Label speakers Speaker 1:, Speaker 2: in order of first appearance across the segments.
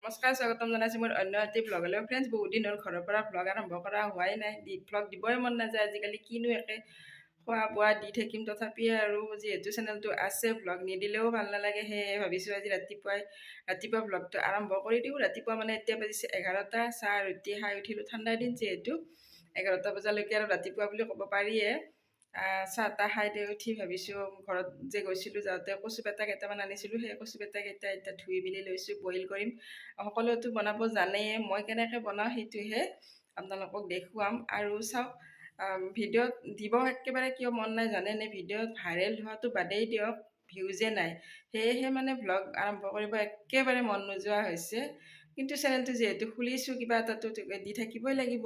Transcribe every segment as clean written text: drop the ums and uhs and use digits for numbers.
Speaker 1: নমস্কাৰ, স্বাগতম জনাইছোঁ মোৰ অন্য এটি ভ্লগলৈ। ফ্ৰেণ্ডছ, বহুত দিন হ'ল ঘৰৰ পৰা ভ্লগ আৰম্ভ কৰা হোৱাই নাই। ভ্লগ দিবই মন নাযায় আজিকালি, কিনো একে খোৱা বোৱা দি থাকিম। তথাপিও আৰু যিহেতু চেনেলটো আছে, ভ্লগ নিদিলেও ভাল নালাগে। সেয়ে ভাবিছোঁ আজি ৰাতিপুৱা ভ্লগটো আৰম্ভ কৰি দিওঁ। ৰাতিপুৱা মানে এতিয়া বাজিছে 11টা। চাহ ৰুটি খাই উঠিলোঁ, ঠাণ্ডাৰ দিন যিহেতু 11টা বজালৈকে আৰু ৰাতিপুৱা বুলি ক'ব পাৰিয়ে। চাহ তাহ খাই দি উঠি ভাবিছোঁ, ঘৰত যে গৈছিলোঁ যাওঁতে কচু পেটা কেইটামান আনিছিলোঁ, সেই কচু পেটা কেইটা এতিয়া ধুই মেলি লৈছোঁ, বইল কৰিম। সকলোৱেতো বনাব জানেই, মই কেনেকৈ বনাওঁ সেইটোহে আপোনালোকক দেখুৱাম। আৰু চাওক, ভিডিঅ'ত দিব একেবাৰে কিয় মন নাই জানেনে? ভিডিঅ'ত ভাইৰেল হোৱাটো বাদেই দিয়ক, ভিউজে নাই। সেয়েহে মানে ভ্লগ আৰম্ভ কৰিব একেবাৰে মন নোযোৱা হৈছে। কিন্তু চেনেলটো যিহেতু খুলিছোঁ, কিবা এটাতো দি থাকিবই লাগিব।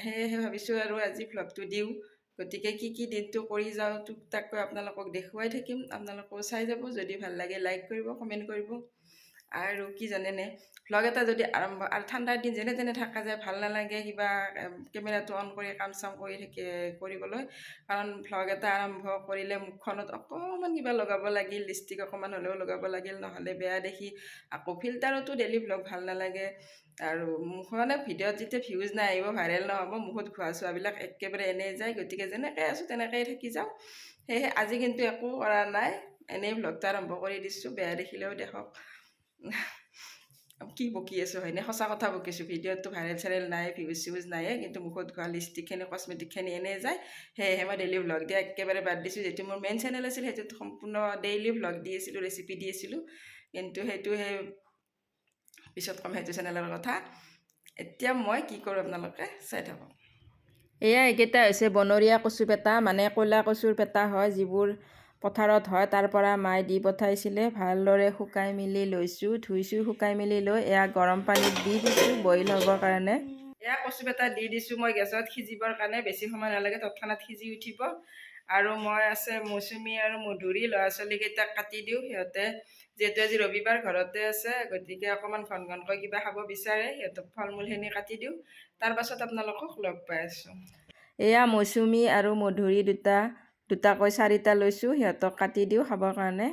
Speaker 1: সেয়েহে ভাবিছোঁ আৰু আজি ভ্লগটো দিওঁ। গতিকে কি দিনটো কৰি যাওঁ টুক টাককৈ আপোনালোকক দেখুৱাই থাকিম। আপোনালোকেও চাই যাব, যদি ভাল লাগে লাইক কৰিব, কমেণ্ট কৰিব। আৰু কি জানেনে, ভ্লগ এটা যদি আৰম্ভ, আৰু ঠাণ্ডাৰ দিন যেনে তেনে থকা যায়, ভাল নালাগে কিবা কেমেৰাটো অন কৰি কাম চাম কৰিবলৈ। কাৰণ ভ্লগ এটা আৰম্ভ কৰিলে মুখখনত অকণমান কিবা লগাব লাগিল, লিপষ্টিক অকণমান হ'লেও লগাব লাগিল, নহ'লে বেয়া দেখি। আকৌ ফিল্টাৰতো ডেইলি ভ্লগ ভাল নালাগে। আৰু মানে ভিডিঅ'ত যেতিয়া ভিউজ নাই আহিব, ভাইৰেল নহ'ব, মুখত ঘোৱা চোৱাবিলাক একেবাৰে এনেই যায়। গতিকে যেনেকৈ আছোঁ তেনেকৈয়ে থাকি যাওঁ। সেয়েহে আজি কিন্তু একো কৰা নাই, এনেই ভ্লগটো আৰম্ভ কৰি দিছোঁ। বেয়া দেখিলেও দেখক। কি বকি আছোঁ হয়নে? সঁচা কথা বকিছোঁ। ভিডিঅ'টো ভাইৰেল চাইৰেল নাই, ভিউজ চিউজ নাইয়ে, কিন্তু মুখত ঘোৱা লিপষ্টিকখিনি, কচমেটিকখিনি এনেই যায়। সেয়েহে মই ডেইলি ভ্লগ দিয়া একেবাৰে বাদ দিছোঁ। যিটো মোৰ মেইন চেনেল আছিল, সেইটোত সম্পূৰ্ণ ডেইলি ভ্লগ দি আছিলোঁ, ৰেচিপি দি আছিলোঁ। কিন্তু সেইটো পিছত ক'ম, সেইটো চেনেলৰ কথা। এতিয়া মই কি কৰোঁ আপোনালোকে চাই থাকক। এইকেইটা হৈছে বনৰীয়া কচু পেটা, মানে ক'লা কচুৰ পেটা হয়, যিবোৰ পথাৰত হয়, তাৰ পৰা মায়ে দি পঠাইছিলে। ভালদৰে শুকাই মেলি লৈছোঁ, ধুইছোঁ, শুকাই মেলি লৈ এয়া গৰম পানীত দি দিছোঁ বইল হ'বৰ কাৰণে। এয়া কচু পেটা দি দিছোঁ মই গেছত সিজিবৰ কাৰণে, বেছি সময় নালাগে, তৎক্ষণাত সিজি উঠিব। আৰু মই আছে মৌচুমী আৰু মধুৰি, ল'ৰা ছোৱালীকেইটাক কাটি দিওঁ। সিহঁতে যিহেতু আজি ৰবিবাৰ ঘৰতে আছে, গতিকে অকণমান ঘনকৈ কিবা খাব বিচাৰে, সিহঁতক ফল মূলখিনি কাটি দিওঁ। তাৰ পাছত আপোনালোকক লগ পাই আছোঁ। এয়া মৌচুমী আৰু মধুৰি দুটাকৈ 4টা লৈছোঁ, সিহঁতক কাটি দিওঁ খাবৰ কাৰণে।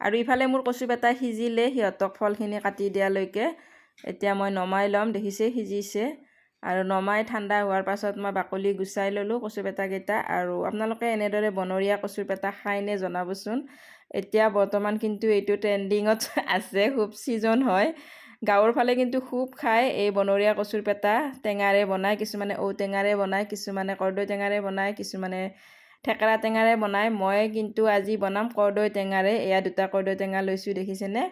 Speaker 1: আৰু ইফালে মোৰ কচু পেটা সিজিলে, সিহঁতক ফলখিনি কাটি দিয়ালৈকে। এতিয়া মই নমাই ল'ম, দেখিছে সিজিছে। আৰু নমাই ঠাণ্ডা হোৱাৰ পাছত মই বাকলি গুচাই ল'লোঁ কচু পেটাকেইটা। আৰু আপোনালোকে এনেদৰে বনৰীয়া কচুৰ পেটা খায়নে জনাবচোন। এতিয়া বৰ্তমান কিন্তু এইটো ট্ৰেণ্ডিঙত আছে, খুব ছিজন হয়। গাঁৱৰ ফালে কিন্তু খুব খায় এই বনৰীয়া কচুৰ পেটা। টেঙাৰে বনায়, কিছুমানে ঔটেঙাৰে বনায়, কিছুমানে কৰ্দৈ টেঙাৰে বনায়, কিছুমানে থেকেৰা টেঙাৰে বনায়। মই কিন্তু আজি বনাম কৰ্দৈ টেঙাৰে। এয়া 2টা কৰ্দৈ টেঙা লৈছোঁ, দেখিছেনে?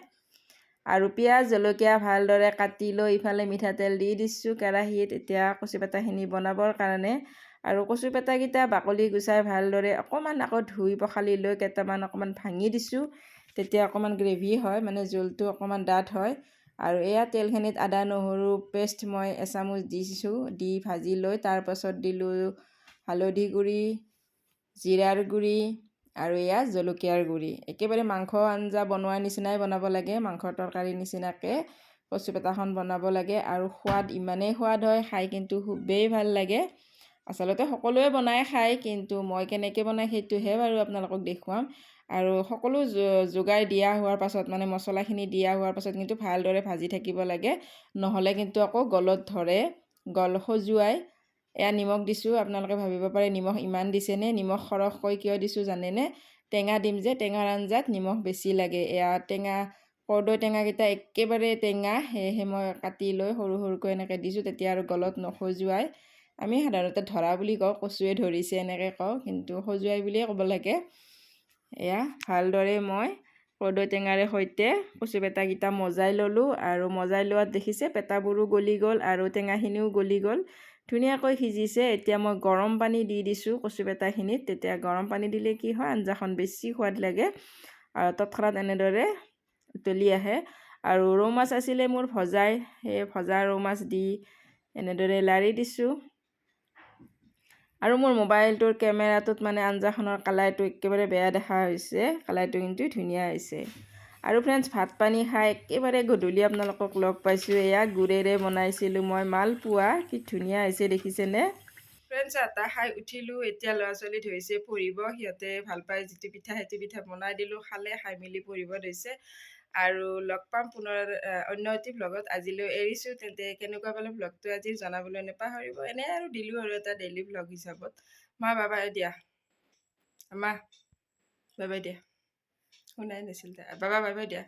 Speaker 1: আৰু পিঁয়াজ জলকীয়া ভালদৰে কাটি লৈ ইফালে মিঠাতেল দি দিছোঁ কেৰাহীত, এতিয়া কচু পেটাখিনি বনাবৰ কাৰণে। আৰু কচু পেটাকেইটা বাকলি গুচাই ভালদৰে অকণমান আকৌ ধুই পখালি লৈ কেইটামান অকণমান ভাঙি দিছোঁ। তেতিয়া অকণমান গ্ৰেভি হয়, মানে জোলটো অকণমান ডাঠ হয়। আৰু এয়া তেলখিনিত আদা নহৰু পেষ্ট মই এচামুচ দিছোঁ, দি ভাজি লৈ তাৰপাছত দিলোঁ হালধি গুড়ি, জিৰাৰ গুড়ি, আৰু এয়া জলকীয়াৰ গুড়ি। একেবাৰে মাংস আঞ্জা বনোৱাৰ নিচিনাই বনাব লাগে, মাংসৰ তৰকাৰীৰ নিচিনাকৈ কচু পেটাখন বনাব লাগে। আৰু ইমানেই সোৱাদ হয়, খাই কিন্তু খুবেই ভাল লাগে। আচলতে সকলোৱে বনাই খায়, কিন্তু মই কেনেকৈ বনাই সেইটোহে বাৰু আপোনালোকক দেখুৱাম। আৰু সকলো যোগাৰ দিয়া হোৱাৰ পাছত, মানে মছলাখিনি দিয়া হোৱাৰ পাছত কিন্তু ভালদৰে ভাজি থাকিব লাগে, নহ'লে কিন্তু আকৌ গলত ধৰে, গল খজুৱাই। এয়া নিমখ দিছোঁ, আপোনালোকে ভাবিব পাৰে নিমখ ইমান দিছেনে? নিমখ সৰহকৈ কিয় দিছোঁ জানেনে? টেঙা দিম যে, টেঙাৰ আঞ্জাত নিমখ বেছি লাগে। এয়া কৰ্দৈ টেঙাকেইটা একেবাৰে টেঙা, সেয়েহে মই কাটি লৈ সৰু সৰুকৈ এনেকৈ দিছোঁ, তেতিয়া আৰু গলত নখজুৱাই। আমি সাধাৰণতে ধৰা বুলি কওঁ, কচুৱে ধৰিছে এনেকৈ কওঁ, কিন্তু খজুৱাই বুলিয়ে ক'ব লাগে। এয়া ভালদৰে মই কৰ্দৈ টেঙাৰে সৈতে কচু পেটাকেইটা মজাই ল'লোঁ। আৰু মজাই লোৱাত দেখিছে পেটাবোৰো গলি গ'ল আৰু টেঙাখিনিও গলি গ'ল, ধুনীয়াকৈ সিজিছে। এতিয়া মই গৰম পানী দি দিছোঁ কচু পেটাখিনিত। তেতিয়া গৰম পানী দিলে কি হয়, আঞ্জাখন বেছি সোৱাদ লাগে আৰু তৎক্ষণাত এনেদৰে উতলি আহে। আৰু ৰৌ মাছ আছিলে মোৰ ভজাই, সেই ভজা ৰৌ মাছ দি এনেদৰে লাৰি দিছোঁ। আৰু মোৰ মোবাইলটোৰ কেমেৰাটোত মানে আঞ্জাখনৰ কালাৰটো একেবাৰে বেয়া দেখা হৈছে, কালাৰটো কিন্তু ধুনীয়া হৈছে। আৰু ফ্ৰেণ্ডছ, ভাত পানী খাই একেবাৰে গধূলি আপোনালোকক লগ পাইছোঁ। এয়া গুড়েৰে বনাইছিলোঁ মই মালপোৱা, কি ধুনীয়া হৈছে দেখিছেনে? ফ্ৰেণ্ডছ, আটা খাই উঠিলোঁ। এতিয়া ল'ৰা ছোৱালী ধৰিছে পঢ়িব, সিহঁতে ভাল পায় যিটো পিঠা সেইটো পিঠা বনাই দিলোঁ, খালে, খাই মেলি পঢ়িব ধৰিছে। আৰু লগ পাম পুনৰ অন্য এটি ভ্লগত। আজিলৈ এৰিছোঁ, তেন্তে কেনেকুৱা পালে ভ্লগটো আজি জনাবলৈ নাপাহৰিব। এনে আৰু দিলোঁ আৰু এটা ডেইলি ভ্লগ হিচাপত। মা বাবাই দিয়া, মা বাবাই দিয়া, শুনাই নাছিল, বাবা বাবাই দিয়া।